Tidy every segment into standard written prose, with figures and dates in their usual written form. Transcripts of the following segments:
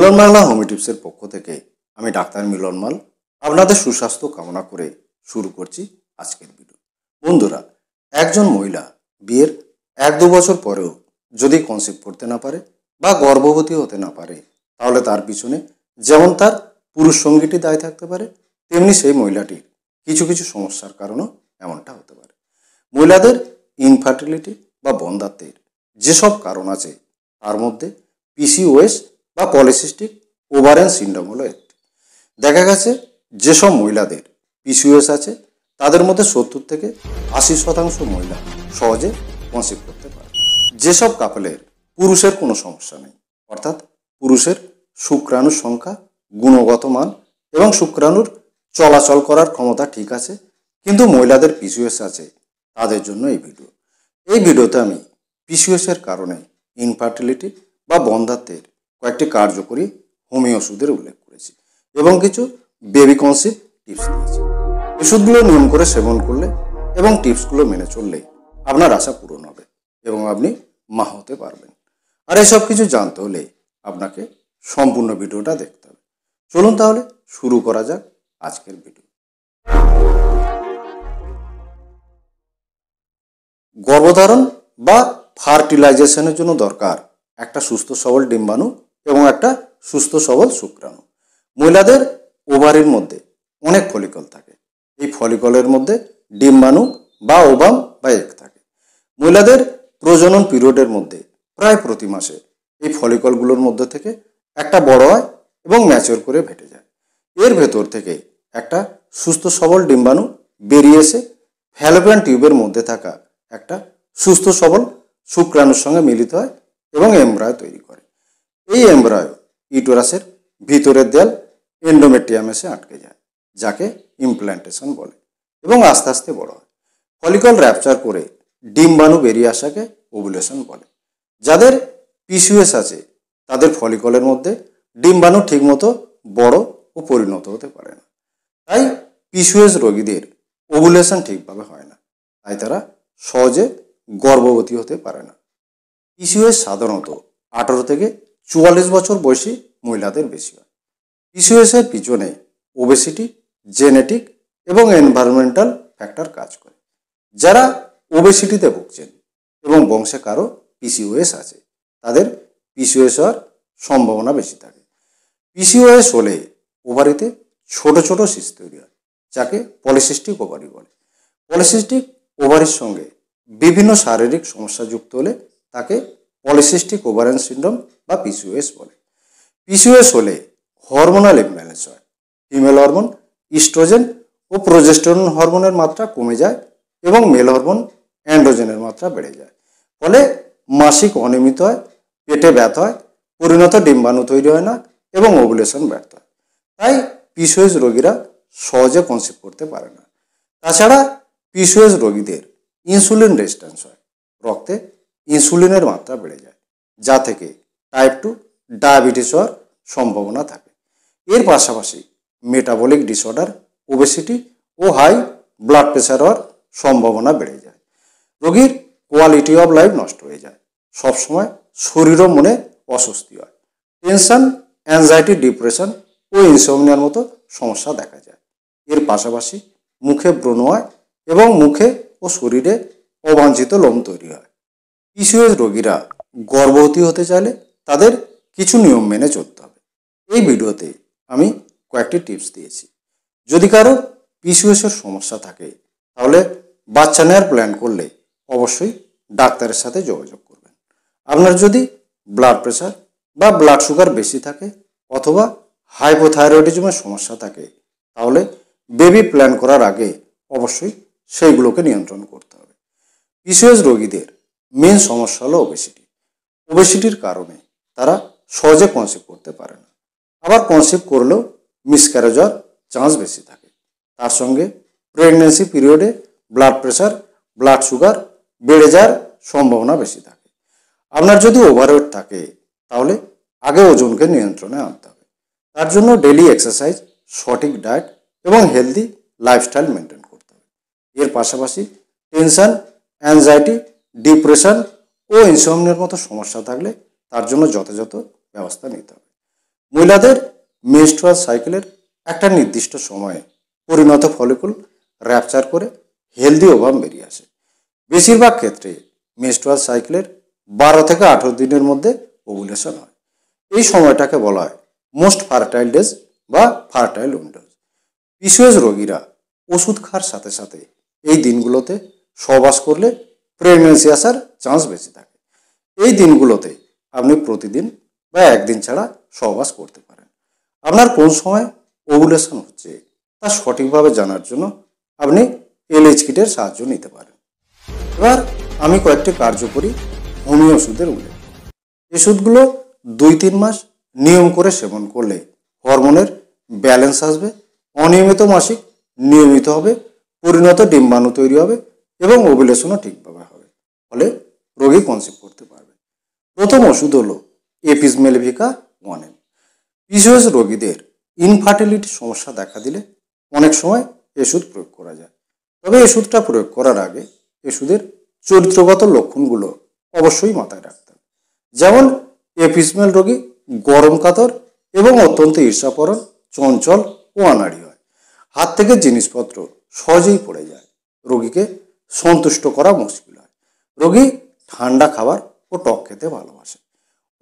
মিলন বাংলা হোমি টিপসের পক্ষ থেকে আমি ডাক্তার মিলন মাল আপনাদের সুস্বাস্থ্য কামনা করে শুরু করছি আজকের ভিডিও। বন্ধুরা, একজন মহিলা বিয়ের 1-2 বছর পরেও যদি কনসিভ করতে না পারে বা গর্ভবতী হতে না পারে, তাহলে তার পিছনে যেমন তার পুরুষ সঙ্গীটি দায়ী থাকতে পারে, তেমনি সেই মহিলাটির কিছু কিছু সমস্যার কারণেও এমনটা হতে পারে। মহিলাদের ইনফার্টিলিটি বা বন্ধ্যাত্বের যেসব কারণ আছে তার মধ্যে পিসিওএস বা পলিসিস্টিক ওভারিয়ান সিনড্রোম হলো একটি। দেখা গেছে যেসব মহিলাদের পিসিওএস আছে তাদের মধ্যে 70-80% মহিলা সহজে কনসিভ করতে পারে। যেসব কাপলের পুরুষের কোনো সমস্যা নেই, অর্থাৎ পুরুষের শুক্রাণুর সংখ্যা, গুণগত মান এবং শুক্রাণুর চলাচল করার ক্ষমতা ঠিক আছে, কিন্তু মহিলাদের পিসিওএস আছে, তাদের জন্য এই ভিডিওতে আমি পিসিওএস এর কারণে ইনফার্টিলিটি বা বন্ধ্যাত্বের কয়েকটি কার্যকরী হোমিও ওষুধের উল্লেখ করেছি এবং কিছু বেবি কনসিভ টিপস দিয়েছি। ওষুধগুলো নিয়ম করে সেবন করলে এবং টিপসগুলো মেনে চললে আপনার আশা পূরণ হবে এবং আপনি মা হতে পারবেন। আর এসব কিছু জানতে হলে আপনাকে সম্পূর্ণ ভিডিওটা দেখতে হবে। চলুন তাহলে শুরু করা যাক আজকের ভিডিও। গর্ভধারণ বা ফার্টিলাইজেশনের জন্য দরকার একটা সুস্থ সবল ডিম্বাণু এবং একটা সুস্থ সবল শুক্রাণু। মহিলাদের ওভারির মধ্যে অনেক ফলিকল থাকে। এই ফলিকলের মধ্যে ডিম্বাণু বা ওভাম বা এগ থাকে। মহিলাদের প্রজনন পিরিয়ডের মধ্যে প্রায় প্রতি মাসে এই ফলিকলগুলোর মধ্যে থেকে একটা বড় হয় এবং ম্যাচিওর করে ফেটে যায়। এর ভেতর থেকে একটা সুস্থ সবল ডিম্বাণু বেরিয়ে এসে ফ্যালোপিয়ান টিউবের মধ্যে থাকা একটা সুস্থ সবল শুক্রাণুর সঙ্গে মিলিত হয় এবং এমব্রায়ো তৈরি করে। এই এমব্রায়ো ইউটেরাসের ভিতরের দেয়াল এন্ডোমেট্রিয়ামে এসে আটকে যায়, যাকে ইমপ্ল্যান্টেশন বলে, এবং আস্তে আস্তে বড় হয়। ফলিকল র্যাপচার করে ডিম্বাণু বেরিয়ে আসাকে ওভুলেশন বলে। যাদের পিসিওএস আছে তাদের ফলিকলের মধ্যে ডিম্বাণু ঠিকমতো বড় ও পরিণত হতে পারে না। তাই পিসিওএস রোগীদের ওভুলেশন ঠিকভাবে হয় না, তাই তারা সহজে গর্ভবতী হতে পারে না। পিসিওএস সাধারণত 18-44 বছর বয়সী মহিলাদের বেশি হয়। পিসিওএস এর পিছনে ওবেসিটি, জেনেটিক এবং এনভায়রনমেন্টাল ফ্যাক্টর কাজ করে। যারা ওবেসিটিতে ভুগছেন এবং বংশে কারো পিসিওএস আছে, তাদের পিসিওএস হওয়ার সম্ভাবনা বেশি থাকে। পিসিওএস হলে ওভারিতে ছোট ছোট সিস্ট তৈরি হয়, যাকে পলিসিস্টিক ওভারি বলে। পলিসিস্টিক ওভারির সঙ্গে বিভিন্ন শারীরিক সমস্যা যুক্ত হলে তাকে পলিসিস্টিক ওভারিয়ান সিনড্রোম বা পিসিওএস বলে। পিসিওএস হলে হরমোনাল ইমব্যালেন্স হয়। ফিমেল হরমোন ইস্ট্রোজেন ও প্রোজেস্টেরন হরমোনের মাত্রা কমে যায় এবং মেল হরমোন অ্যান্ড্রোজেনের মাত্রা বেড়ে যায়। ফলে মাসিক অনিয়মিত হয়, পেটে ব্যথা হয়, পরিণত ডিম্বাণু তৈরি হয় না এবং ওভুলেশন ব্যর্থ হয়। তাই পিসিওএস রোগীরা সহজে কনসিভ করতে পারে না। তাছাড়া পিসিওএস রোগীদের ইনসুলিন রেজিস্ট্যান্স হয়, রক্তে ইনসুলিনের মাত্রা বেড়ে যায়, যা থেকে টাইপ 2 ডায়াবেটিস হওয়ার সম্ভাবনা থাকে। এর পাশাপাশি মেটাবলিক ডিসঅর্ডার, ওবেসিটি ও হাই ব্লাড প্রেশার হওয়ার সম্ভাবনা বেড়ে যায়। রোগীর কোয়ালিটি অফ লাইফ নষ্ট হয়ে যায়, সবসময় শরীর ও মনে অস্বস্তি হয়, টেনশন, অ্যাংজাইটি, ডিপ্রেশন ও ইনসোমনিয়ার মতো সমস্যা দেখা যায়। এর পাশাপাশি মুখে ব্রণ হয় এবং মুখে ও শরীরে অবাঞ্ছিত লোম তৈরি হয়। পিসিওএস রোগীরা গর্ভবতী হতে চাইলে তাদের কিছু নিয়ম মেনে চলতে হবে। এই ভিডিওতে আমি কয়েকটি টিপস দিয়েছি। যদি কারো পিসিওএস এর সমস্যা থাকে তাহলে বাচ্চা নেওয়ার প্ল্যান করলে অবশ্যই ডাক্তারের সাথে যোগাযোগ করবেন। আপনার যদি ব্লাড প্রেশার বা ব্লাড সুগার বেশি থাকে অথবা হাইপোথাইরয়েডিজমের সমস্যা থাকে, তাহলে বেবি প্ল্যান করার আগে অবশ্যই সেইগুলোকে নিয়ন্ত্রণ করতে হবে। পিসিওএস রোগীদের মেন সমস্যা হলো ওবেসিটি। ওবেসিটির কারণে তারা সহজে কনসিভ করতে পারে না, আবার কনসিভ করলেও মিসক্যারেজ হওয়ার চান্স বেশি থাকে। তার সঙ্গে প্রেগন্যান্সি পিরিয়ডে ব্লাড প্রেশার, ব্লাড সুগার বেড়ে যাওয়ার সম্ভাবনা বেশি থাকে। আপনার যদি ওভারওয়েট থাকে তাহলে আগে ওজনকে নিয়ন্ত্রণে আনতে হবে। তার জন্য ডেইলি এক্সারসাইজ, সঠিক ডায়েট এবং হেলদি লাইফস্টাইল মেনটেন করতে হবে। এর পাশাপাশি টেনশন, অ্যাংজাইটি, ডিপ্রেশন ও ইনসোমনিয়ার মতো সমস্যা থাকলে তার জন্য যথাযথ ব্যবস্থা নিতে হবে। মহিলাদের মেনস্ট্রুয়াল সাইকেলের একটা নির্দিষ্ট সময়ে পরিণত ফলিকুল র্যাপচার করে হেলদি ওভাম বেরিয়ে আসে। বেশিরভাগ ক্ষেত্রে মেনস্ট্রুয়াল সাইকেলের 12 থেকে 18 দিনের মধ্যে ওভুলেশন হয়। এই সময়টাকে বলা হয় মোস্ট ফার্টাইল ডেজ বা ফার্টাইল উইন্ডোজ। পিসিওএস রোগীরা ওষুধ খাওয়ার সাথে সাথে এই দিনগুলোতে সহবাস করলে প্রেগন্যান্সি আসার চান্স বেশি থাকে। এই দিনগুলোতে আপনি প্রতিদিন বা একদিন ছাড়া সহবাস করতে পারেন। আপনার কোন সময় ওভুলেশন হচ্ছে তা সঠিকভাবে জানার জন্য আপনি এলএইচ কিটের সাহায্য নিতে পারেন। এবার আমি কয়েকটি কার্যকরী হোমিও ওষুধের উল্লেখ। এই ওষুধগুলো 2-3 মাস নিয়ম করে সেবন করলে হরমোনের ব্যালেন্স আসবে, অনিয়মিত মাসিক নিয়মিত হবে, পরিণত ডিম্বাণু তৈরি হবে এবং ওভুলেশনও ঠিকভাবে হবে, ফলে রোগী কনসিভ করতে পারবে। প্রথম ওষুধ হলো এপিস মেলেভিকা 1M। পিসিওএস রোগীদের ইনফার্টিলিটি সমস্যা দেখা দিলে অনেক সময় ওষুধ প্রয়োগ করা যায়। তবে ওষুধটা প্রয়োগ করার আগে ওষুধের চরিত্রগত লক্ষণগুলো অবশ্যই মাথায় রাখতে হবে। যেমন এপিসমেল রোগী গরম কাতর এবং অত্যন্ত ঈর্ষাপরণ, চঞ্চল ও আনাড়ি হয়। হাত থেকে জিনিসপত্র সহজেই পড়ে যায়। রোগীকে সন্তুষ্ট করা মুশকিল হয়। রোগী ঠান্ডা খাবার ও টক খেতে ভালোবাসে।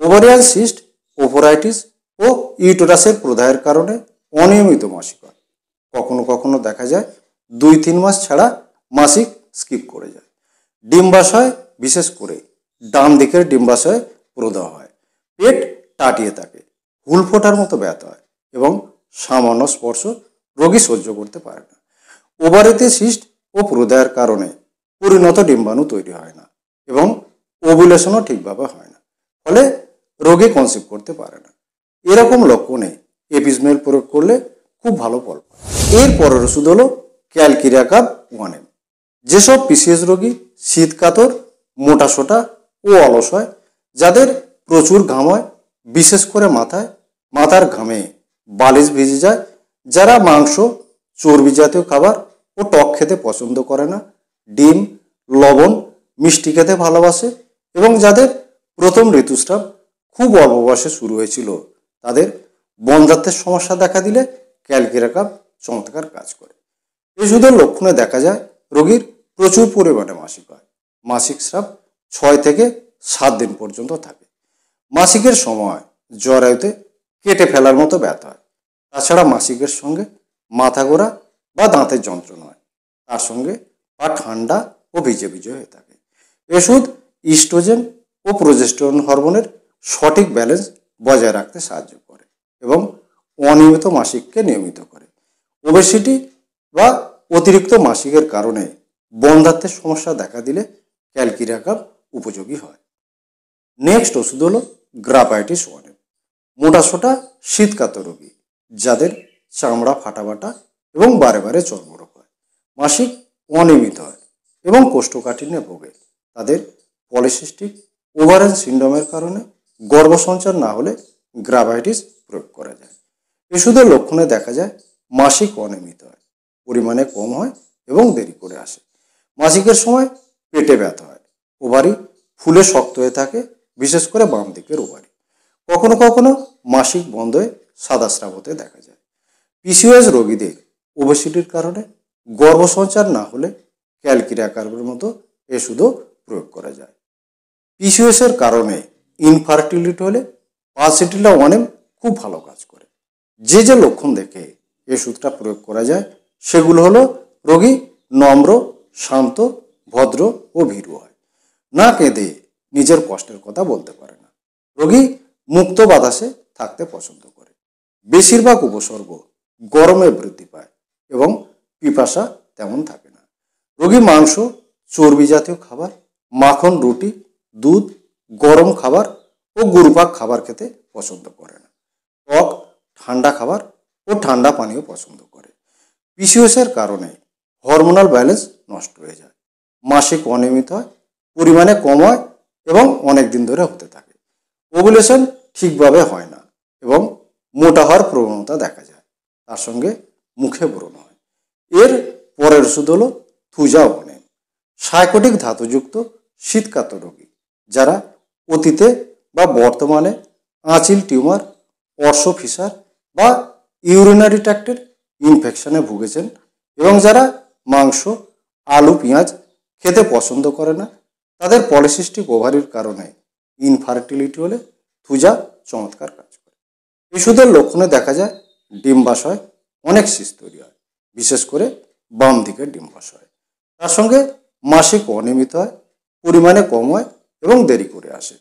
ওভারিয়ান সিস্ট, ওভরাইটিস ও ইউটেরাসের প্রদাহের কারণে অনিয়মিত মাসিক হয়। কখনো কখনো দেখা যায় 2-3 মাস ছাড়া মাসিক স্কিপ করে যায়। ডিম্বাশয়, বিশেষ করে ডান দিকের ডিম্বাশয়ে প্রদাহ হয়। পেট টাটিয়ে থাকে, হুল ফোটার মতো ব্যথা হয় এবং সামান্য স্পর্শ রোগী সহ্য করতে পারে না। ওভারিতে সিস্ট ও প্রদাহের কারণে পরিণত ডিম্বাণু তৈরি হয় না এবং ওভুলেশনও ঠিকভাবে হয় না, ফলে রোগী কনসিভ করতে পারে না। এরকম লক্ষণে এপিসমেল প্রয়োগ করলে খুব ভালো ফল পায়। এর পরের ওষুধ হলো ক্যালকিরিয়াকাব 1M। যেসব পিসিএস রোগী শীতকাতর, মোটাসোটা ও অলস হয়, যাদের প্রচুর ঘাম হয়, বিশেষ করে মাথার ঘামে বালিশ ভিজে যায়, যারা মাংস, চর্বি জাতীয় খাবার ও টক খেতে পছন্দ করে না, ডিম, লবণ, মিষ্টি খেতে ভালোবাসে এবং যাদের প্রথম ঋতুস্রাব খুব অল্প বয়সে শুরু হয়েছিল, তাদের বন্ধ্যাত্বের সমস্যা দেখা দিলে ক্যালকিরিয়াকাব চমৎকার কাজ করে। ওষুধের লক্ষণে দেখা যায় রোগীর প্রচুর পরিমাণে মাসিক হয়। মাসিক স্রাব 6 থেকে 7 দিন পর্যন্ত থাকে। মাসিকের সময় জরায়ুতে কেটে ফেলার মতো ব্যথা হয়। তাছাড়া মাসিকের সঙ্গে মাথা ঘোরা বা দাঁতের যন্ত্রণা হয়। তার সঙ্গে পা ঠান্ডা ও ভিজে ভিজে হয়ে থাকে। ওষুধ ইস্ট্রোজেন ও প্রোজেস্টেরন হরমোনের সঠিক ব্যালেন্স বজায় রাখতে সাহায্য করে এবং অনিয়মিত মাসিককে নিয়মিত করে। ওবেসিটি বা অতিরিক্ত মাসিকের কারণে বন্ধ্যাত্বের সমস্যা দেখা দিলে ক্যালকিরিয়াকাব উপযোগী হয়। নেক্সট ওষুধ হলো গ্রাফাইটিস 1M। মোটাসোটা শীতকাতর রোগী, যাদের চামড়া ফাটাফাটা এবং বারে বারে চর্মরোগ হয়, মাসিক অনিয়মিত হয় এবং কোষ্ঠকাঠিন্যে ভোগে, তাদের পলিসিস্টিক ওভারিয়ান সিন্ড্রোমের কারণে গর্ভসঞ্চার না হলে গ্রাফাইটিস প্রয়োগ করা যায়। ওষুধের লক্ষণে দেখা যায় মাসিক অনিয়মিত হয়, পরিমাণে কম হয় এবং দেরি করে আসে। মাসিকের সময় পেটে ব্যথা হয়, ওভারি ফুলে শক্ত হয়ে থাকে, বিশেষ করে বাম দিকের ওভারি। কখনো কখনো মাসিক বন্ধ হয়ে সাদা স্রাব হতে দেখা যায়। পিসিওএস রোগীদের ওবেসিটির কারণে গর্ভসঞ্চার না হলে ক্যালকিরিয়াকাবের মতো ওষুধও প্রয়োগ করা যায়। পিসিওএস এর কারণে ইনফার্টিলিটি হলে পালসিটিলা 1M খুব ভালো কাজ করে। যে যে লক্ষণ দেখে ওষুধটা প্রয়োগ করা যায় সেগুলো হলো রোগী নম্র, শান্ত, ভদ্র ও ভীরু হয়, না কেঁদে নিজের কষ্টের কথা বলতে পারে না, রোগী মুক্ত বাতাসে থাকতে পছন্দ করে, বেশিরভাগ উপসর্গ গরমে বৃদ্ধি পায় এবং পিপাসা তেমন থাকে না। রোগী মাংস, চর্বি জাতীয় খাবার, মাখন, রুটি, দুধ, গরম খাবার ও গুরুপাক খাবার খেতে পছন্দ করে না। টক, ঠান্ডা খাবার ও ঠান্ডা পানীয় পছন্দ করে। পিসিওএস এর কারণে হরমোনাল ব্যালেন্স নষ্ট হয়ে যায়, মাসিক অনিয়মিত হয়, পরিমাণে কম হয় এবং অনেক দিন ধরে হতে থাকে। ওভুলেশন ঠিকভাবে হয় না এবং মোটা হওয়ার প্রবণতা দেখা যায়, তার সঙ্গে মুখে ব্রণ হয়। এর পরের ওষুধ হলো থুজা 1M। সাইকোটিক ধাতুযুক্ত শীতকাতর রোগী, যারা অতীতে বা বর্তমানে আঁচিল টিউমার, অর্শোফিসার বা ইউরিনারি ট্র্যাক্টের ইনফেকশনে ভুগেছেন এবং যারা মাংস, আলু, পেঁয়াজ খেতে পছন্দ করে না, তাদের পলিসিস্টিক ওভারির কারণে ইনফার্টিলিটি হলে থুজা চমৎকার কাজ করে। শিশুদের লক্ষণে দেখা যায় ডিম্বাশয় অনেক সিস্ট তৈরি হয়, বিশেষ করে বাম দিকের ডিম্বাশয়। তার সঙ্গে মাসিক অনিয়মিত হয়, পরিমাণে কম হয় এবং দেরি করে আসে।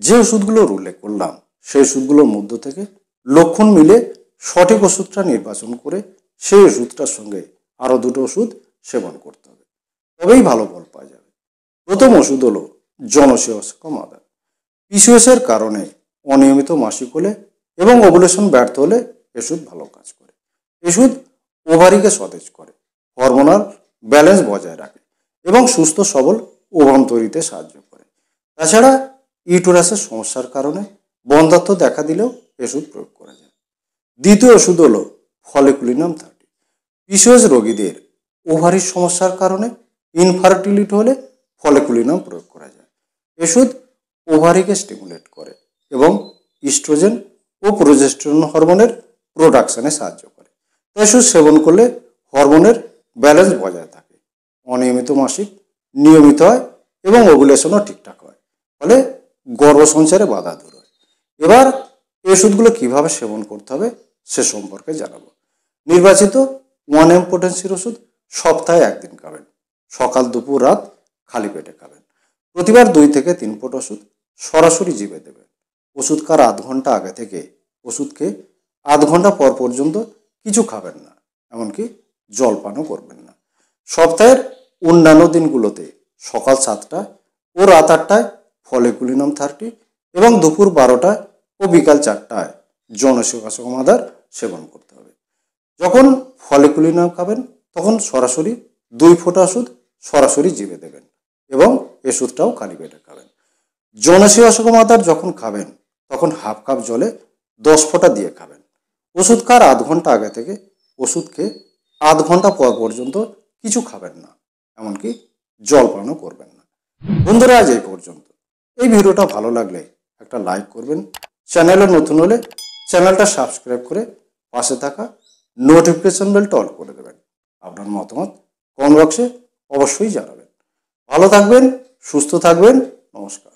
যে ওষুধগুলোর উল্লেখ করলাম সেই ওষুধগুলোর মধ্য থেকে লক্ষণ মিলে সঠিক ওষুধটা নির্বাচন করে সেই ওষুধটার সঙ্গে আরও দুটো ওষুধ সেবন করতে হবে, তবেই ভালো ফল পাওয়া যাবে। প্রথম ওষুধ হলো জনসেবক মাদার। পিসিওএসের কারণে অনিয়মিত মাসিক হলে এবং ওভুলেশন ব্যর্থ হলে ওষুধ ভালো কাজ করে। ওষুধ ওভারিকে সতেজ করে, হরমোনাল ব্যালেন্স বজায় রাখে এবং সুস্থ সবল ওভাম তৈরিতে সাহায্য করে। তাছাড়া ইউটেরাসের সমস্যার কারণে বন্ধ্যাত্ব দেখা দিলেও ওষুধ প্রয়োগ করা যায়। দ্বিতীয় ওষুধ হলো ফলিকুলিনাম 30। পিসিওএস রোগীদের ওভারির সমস্যার কারণে ইনফার্টিলিটি হলে ফলিকুলিনাম প্রয়োগ করা যায়। ওষুধ ওভারিকে স্টিমুলেট করে এবং ইস্ট্রোজেন ও প্রোজেস্টেরন হরমোনের প্রোডাকশনে সাহায্য করে। ওষুধ সেবন করলে হরমোনের ব্যালেন্স বজায় থাকে, অনিয়মিত মাসিক নিয়মিত হয় এবং ওভুলেশনও ঠিকঠাক হয়, ফলে গর্ভসঞ্চারে বাধা দূর হয়। এবার এই ওষুধগুলো কীভাবে সেবন করতে হবে সে সম্পর্কে জানাবো। নির্বাচিত 1M পোটেন্সির ওষুধ সপ্তাহে 1 দিন খাবেন, সকাল, দুপুর, রাত খালি পেটে খাবেন। প্রতিবার 2 থেকে 3 ফোঁটা ওষুধ সরাসরি জিভে দেবেন। ওষুধ খাওয়ার আধ ঘন্টা আগে থেকে ওষুধকে আধ ঘন্টা পর পর্যন্ত কিছু খাবেন না, এমনকি জলপানও করবেন না। সপ্তাহের অন্যান্য দিনগুলোতে সকাল 7টায় ও রাত 8টায় ফলিকুলিনাম 30 এবং দুপুর 12টায় ও বিকাল 4টায় জনসেবক মাদার সেবন করতে হবে। যখন ফলিকুলিনাম খাবেন তখন সরাসরি 2 ফোঁটা ওষুধ সরাসরি জিভে দেবেন এবং ওষুধটাও খালি পেটে খাবেন। জনসেবক মাদার যখন খাবেন তখন হাফ কাপ জলে 10 ফোঁটা দিয়ে খাবেন। ওষুধ খাওয়ার আধ ঘন্টা আগে থেকে ওষুধ খেয়ে আধ ঘন্টা পর পর্যন্ত কিছু খাবেন না, এমনকি জলপানও করবেন না। বন্ধুরা, আজ এই পর্যন্ত। এই ভিডিওটা ভালো লাগলে একটা লাইক করবেন, চ্যানেলে নতুন হলে চ্যানেলটা সাবস্ক্রাইব করে পাশে থাকা নোটিফিকেশন বেলটা অল করে দেবেন। আপনার মতামত কমেন্ট বক্সে অবশ্যই জানাবেন। ভালো থাকবেন, সুস্থ থাকবেন। নমস্কার।